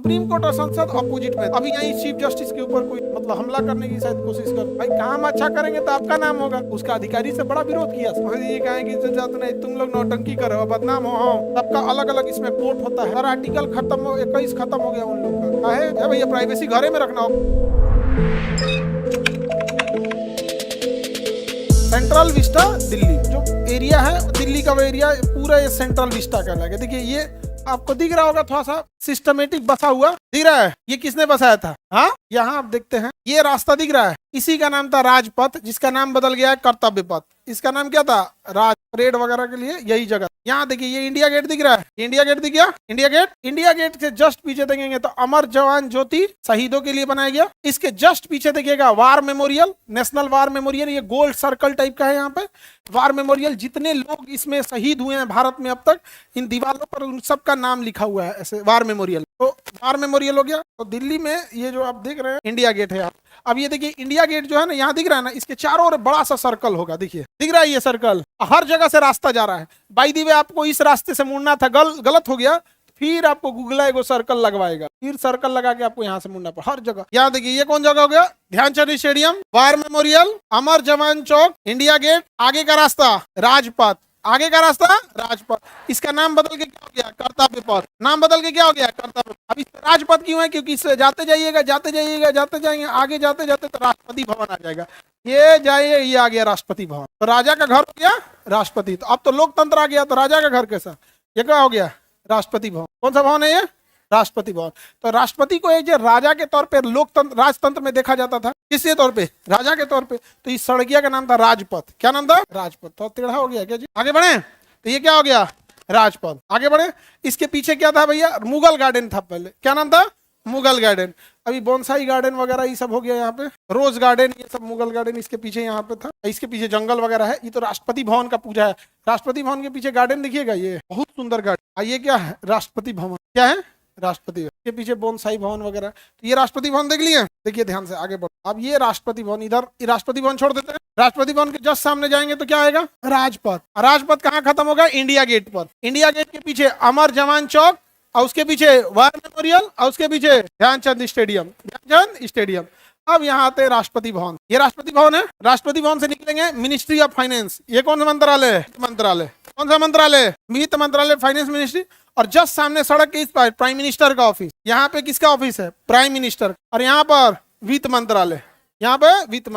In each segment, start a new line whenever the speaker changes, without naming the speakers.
Supreme court और संसद opposite में। अभी यही चीफ जस्टिस के ऊपर कोई मतलब हमला करने की शायद कोशिश कर, भाई काम अच्छा करेंगे तो आपका नाम होगा। उसका अधिकारी से बड़ा विरोध किया, ये कहें कि नहीं तुम लोग नौटंकी करो बदनाम हो। सबका अलग अलग इसमें कोर्ट होता है। हर आर्टिकल खत्म हो, 21 खत्म हो गया उन लोग का है भैया, प्राइवेसी घरे में रखना हो। सेंट्रल विस्टा दिल्ली जो एरिया है, दिल्ली का वो एरिया पूरा ये सेंट्रल विस्टा कहलाएगा। देखिए ये आपको दिख रहा होगा थोड़ा सा सिस्टमेटिक बसा हुआ दिख रहा है। ये किसने बसाया था? हाँ, यहाँ आप देखते हैं ये रास्ता दिख रहा है, इसी का नाम था राजपथ, जिसका नाम बदल गया है कर्तव्य पथ। इसका नाम क्या था? राज। परेड वगैरह के लिए यही जगह। यहाँ देखिए ये इंडिया गेट दिख रहा है, इंडिया गेट दिख गया। इंडिया गेट के जस्ट पीछे देखेंगे तो अमर जवान ज्योति शहीदों के लिए बनाया गया। इसके जस्ट पीछे देखिएगा war memorial, national war memorial. ये गोल्ड सर्कल टाइप का है यहाँ पे वार मेमोरियल। जितने लोग इसमें शहीद हुए हैं भारत में अब तक, इन दीवारों पर उन सबका नाम लिखा हुआ है ऐसे वार मेमोरियल। तो वार मेमोरियल हो गया। तो दिल्ली में ये जो आप देख रहे हैं इंडिया गेट है। अब ये देखिए इंडिया गेट जो है ना, यहाँ दिख रहा है ना, इसके चारों ओर बड़ा सा सर्कल होगा। देखिए दिख रहा है ये सर्कल, हर जगह से रास्ता जा रहा है। बाई दी वे आपको इस रास्ते से मुड़ना था, गलत हो गया, फिर आपको गूगल एगो सर्कल लगवाएगा, फिर सर्कल लगा के आपको यहाँ से मुड़ना पड़ा हर जगह। यहाँ देखिए ये कौन जगह हो गया? ध्यानचंद स्टेडियम, वार मेमोरियल, अमर जवान चौक, इंडिया गेट। आगे का रास्ता राजपथ, आगे का रास्ता राजपथ। इसका नाम बदल के क्या हो गया? कर्तव्य पथ। नाम बदल के क्या हो गया? कर्तव्य। अब इस राजपथ क्यों है? क्योंकि इससे जाते जाइएगा, जाते जाएंगे, आगे जाते जाते तो राष्ट्रपति भवन आ जाएगा। ये जाइए, ये आ गया राष्ट्रपति भवन। तो राजा का घर हो गया राष्ट्रपति। तो अब तो लोकतंत्र आ गया, तो राजा का घर कैसा? ये क्या हो गया? राष्ट्रपति भवन। कौन सा भवन है ये? राष्ट्रपति भवन। तो राष्ट्रपति को एक राजा के तौर पे लोकतंत्र राजतंत्र में देखा जाता था। किसके तौर पे? राजा के तौर पे। तो इस सड़किया का नाम था राजपथ। क्या नाम था? राजपथ। तो टेढ़ा हो गया क्या जी? आगे बढ़े तो ये क्या हो गया? राजपथ। आगे बढ़े, इसके पीछे क्या था भैया? मुगल गार्डन था पहले। क्या नाम था? मुगल गार्डन। अभी बोनसाई गार्डन वगैरह ये सब हो गया यहाँ पे, रोज गार्डन, ये सब मुगल गार्डन इसके पीछे यहाँ पे था। इसके पीछे जंगल वगैरह है। ये तो राष्ट्रपति भवन का पूजा है। राष्ट्रपति भवन के पीछे गार्डन देखिएगा, ये बहुत सुंदर गार्डन। ये क्या है? राष्ट्रपति भवन। क्या है? राष्ट्रपति के पीछे बोनसाई भवन वगैरह। तो ये राष्ट्रपति भवन देख लिए। देखिए ध्यान से आगे बढ़ो। अब ये राष्ट्रपति भवन, इधर राष्ट्रपति भवन छोड़ देते हैं। राष्ट्रपति भवन के जस्ट सामने जाएंगे तो क्या आएगा? राजपथ। राजपथ कहाँ खत्म होगा? इंडिया गेट पर। इंडिया गेट के पीछे अमर जवान चौक, और उसके पीछे वार मेमोरियल, और उसके पीछे ध्यानचंद स्टेडियम। अब यहाँ आते राष्ट्रपति भवन। ये राष्ट्रपति भवन है। राष्ट्रपति भवन से निकलेंगे मिनिस्ट्री ऑफ फाइनेंस। ये कौन सा मंत्रालय है? मंत्रालय। कौन सा मंत्रालय? वित्त मंत्रालय, फाइनेंस मिनिस्ट्री। और जस्ट सामने सड़क के इस पर प्राइम मिनिस्टर का ऑफिस। यहाँ पे किसका ऑफिस है? Prime minister. और यहाँ पर वित्त मंत्रालय, यहाँ पे वित्त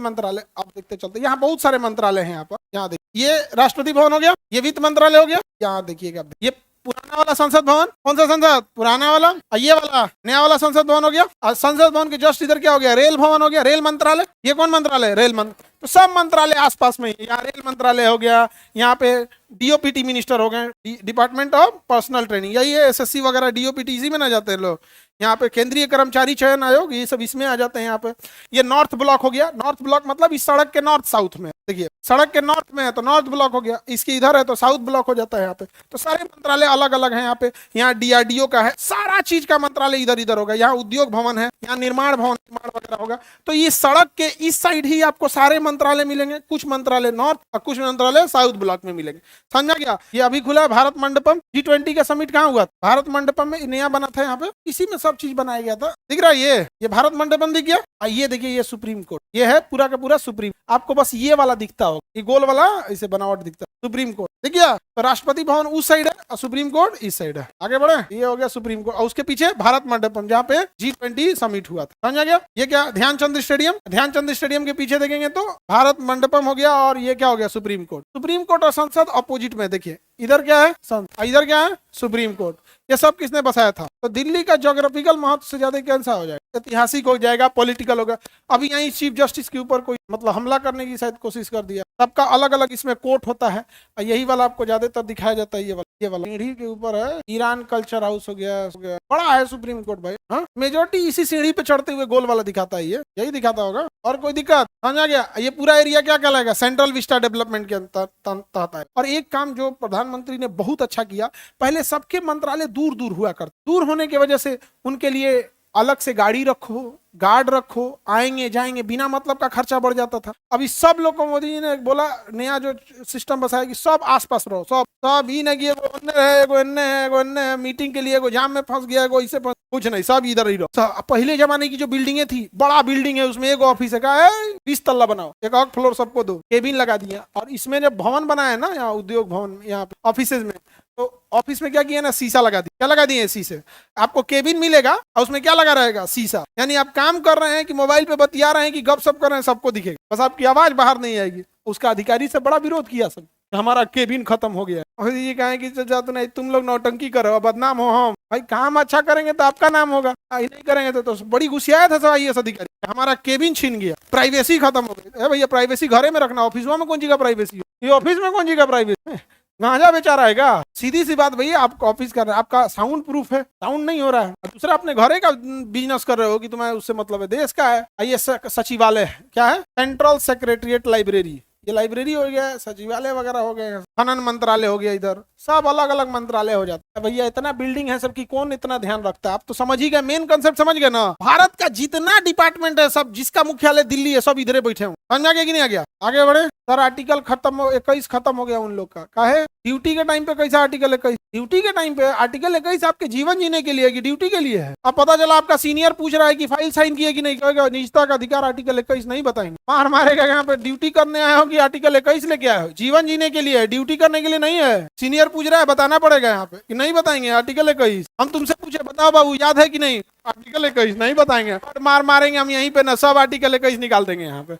मंत्रालय। आप देखते चलते, यहाँ बहुत सारे मंत्रालय हैं यहाँ पर। यहाँ देखिए ये राष्ट्रपति भवन हो गया, ये वित्त मंत्रालय हो गया। यहाँ देखिएगा ये पुराना वाला संसद भवन। कौन सा संसद? पुराना वाला। ये वाला नया वाला संसद भवन हो गया। और संसद भवन के जस्ट इधर क्या हो गया? रेल भवन हो गया, रेल मंत्रालय। ये कौन मंत्रालय? रेल मंत्रालय। तो सब मंत्रालय आसपास में ही। यहाँ रेल मंत्रालय हो गया, यहाँ पे डीओपीटी मिनिस्टर हो गए, डिपार्टमेंट ऑफ पर्सनल ट्रेनिंग। यही है एसएससी वगैरह, डीओपीटी इसी में ना जाते हैं लोग। यहाँ पे केंद्रीय कर्मचारी चयन आयोग, ये सब इसमें आ जाते हैं यहाँ पे। ये नॉर्थ ब्लॉक हो गया। नॉर्थ ब्लॉक मतलब इस सड़क के नॉर्थ साउथ में। देखिए सड़क के नॉर्थ में है तो नॉर्थ ब्लॉक हो गया, इसके इधर है तो साउथ ब्लॉक हो जाता है यहाँ पे। तो सारे मंत्रालय अलग अलग हैं यहाँ पे। यहाँ डीआरडीओ का है, सारा चीज का मंत्रालय इधर इधर होगा। यहाँ उद्योग भवन है, यहाँ निर्माण भवन, निर्माण वगैरह होगा। तो ये सड़क के इस साइड ही आपको सारे मंत्रालय मिलेंगे। कुछ मंत्रालय नॉर्थ और कुछ मंत्रालय साउथ ब्लॉक में मिलेंगे। समझा गया? ये अभी खुला है भारत मंडपम। G20 का समिट कहाँ हुआ? भारत मंडपम में नया बना था यहाँ पे, इसी में सब चीज बनाया गया था। दिख रहा है ये भारत मंडपम दिख गया। ये देखिए ये सुप्रीम कोर्ट, ये है पूरा का पूरा सुप्रीम। आपको बस ये वाला दिखता होगा, ये गोल वाला इसे बनावट दिखता है, सुप्रीम कोर्ट दिख गया। तो राष्ट्रपति भवन उस साइड है और सुप्रीम कोर्ट इस साइड है। आगे बढ़े, ये हो गया सुप्रीम कोर्ट। और उसके पीछे भारत मंडपम, जहाँ पे G20 समिट हुआ था। समझा गया? ये क्या? ध्यानचंद स्टेडियम। ध्यानचंद स्टेडियम के पीछे देखेंगे तो भारत मंडपम हो गया, और ये क्या हो गया? Supreme court. सुप्रीम कोर्ट और संसद अपोजिट में। देखिए इधर क्या है? संसद, इधर क्या है? Supreme court. ये सब किसने बसाया था? तो दिल्ली का ज्योग्राफिकल महत्व से ज्यादा कैसा हो जाएगा? ऐतिहासिक हो जाएगा, पॉलिटिकल होगा। अभी यही चीफ जस्टिस के ऊपर कोई मतलब हमला करने की शायद कोशिश कर दिया। सबका अलग अलग इसमें कोर्ट होता है, और यही वाला आपको ज्यादातर दिखाया जाता है। ये वाला सीढ़ी के ऊपर है, ईरान कल्चर हाउस हो गया, बड़ा है सुप्रीम कोर्ट भाई। हाँ, मेजोरिटी इसी सीढ़ी पे चढ़ते हुए गोल वाला दिखाता है। ये यही दिखाता होगा, और कोई दिक्कत? समझा गया? ये पूरा एरिया क्या कहलाएगा? सेंट्रल विस्टा डेवलपमेंट के तहत है। और एक काम जो प्रधानमंत्री ने बहुत अच्छा किया, पहले सबके मंत्रालय दूर दूर हुआ करते। दूर होने की वजह से उनके लिए अलग से गाड़ी रखो, गार्ड रखो, आएंगे जाएंगे, बिना मतलब का खर्चा बढ़ जाता था। अभी सब लोग को मोदी जी ने बोला नया जो सिस्टम बसाया कि सब आसपास रहो, सब सब ही नहीं, एगो अन्य है, एगो अन्य है, एगो अन्य है, मीटिंग के लिए एगो जाम में फंस गया, एगो इसे कुछ नहीं, सब इधर ही रहो। पहले जमाने की जो बिल्डिंगें थी, बड़ा बिल्डिंग है, उसमें एक ऑफिस है, कहा 20 तल्ला बनाओ, एक और फ्लोर सबको दो, केबिन लगा दिया। और इसमें जब भवन बना है ना, यहाँ उद्योग भवन, यहाँ पे ऑफिस में, तो ऑफिस में क्या किया ना, शीशा लगा दिया। क्या लगा दिए? शीशे। आपको केबिन मिलेगा और उसमें क्या लगा रहेगा? शीशा। यानी आप काम कर रहे हैं कि मोबाइल पे बतिया रहे हैं कि गपशप कर रहे हैं, सबको दिखेगा, बस आपकी आवाज बाहर नहीं आएगी। उसका अधिकारी से बड़ा विरोध किया सब, हमारा केबिन खत्म हो गया। और ये कहें कि तो नहीं, तुम लोग नौटंकी करो, बदनाम हो हम। भाई काम अच्छा करेंगे तो आपका नाम होगा, नहीं करेंगे तो बड़ी गुस्साया था सब आईएएस अधिकारी, हमारा केबिन छीन गया, प्राइवेसी खत्म हो गई। भैया प्राइवेसी घरे में रखना, ऑफिस में कौन जी का प्राइवेसी? ये ऑफिस में कौन जी का प्राइवेसी? गांजा बेचा रहेगा? सीधी सी बात भैया, आप ऑफिस कर रहे हैं, आपका साउंड प्रूफ है, साउंड नहीं हो रहा है। दूसरा अपने घरे का बिजनेस कर रहे हो कि तुम्हें उससे मतलब है, देश का है। आइए सचिवालय क्या है? सेंट्रल सेक्रेटरिएट लाइब्रेरी, ये लाइब्रेरी हो गया, सचिवालय वगैरह हो गए, खनन मंत्रालय हो गया, इधर सब अलग अलग मंत्रालय हो जाता है। भैया इतना बिल्डिंग है सबकी, कौन इतना ध्यान रखता है? आप तो समझ ही गए, मेन कंसेप्ट समझ गए ना। भारत का जितना डिपार्टमेंट है सब, जिसका मुख्यालय दिल्ली है, सब इधर बैठे हूँ। समझ गया कि नहीं आ गया? आगे बढ़े सर। आर्टिकल खत्म, 21 खत्म हो गया उन लोग का। काहे? ड्यूटी के टाइम पे कैसा आर्टिकल 21? ड्यूटी के टाइम पे आर्टिकल 21 आपके जीवन जीने के लिए कि ड्यूटी के लिए है? अब पता चला आपका सीनियर पूछ रहा है कि फाइल साइन किए कि नहीं, कहेगा निजता का अधिकार आर्टिकल 21 नहीं बताएंगे, मार मारेगा। यहाँ पे ड्यूटी करने आए हो कि आर्टिकल 21 लेके आए हो? जीवन जीने के लिए है, ड्यूटी करने के लिए नहीं है। सीनियर पूछ रहा है, बताना पड़ेगा यहाँ पे कि नहीं बताएंगे आर्टिकल 21। हम तुमसे पूछे, बताओ बाबू याद है कि नहीं? आर्टिकल 21 नहीं बताएंगे, मार मारेंगे हम यहीं पे ना, सब आर्टिकल 21 निकाल देंगे यहाँ पे।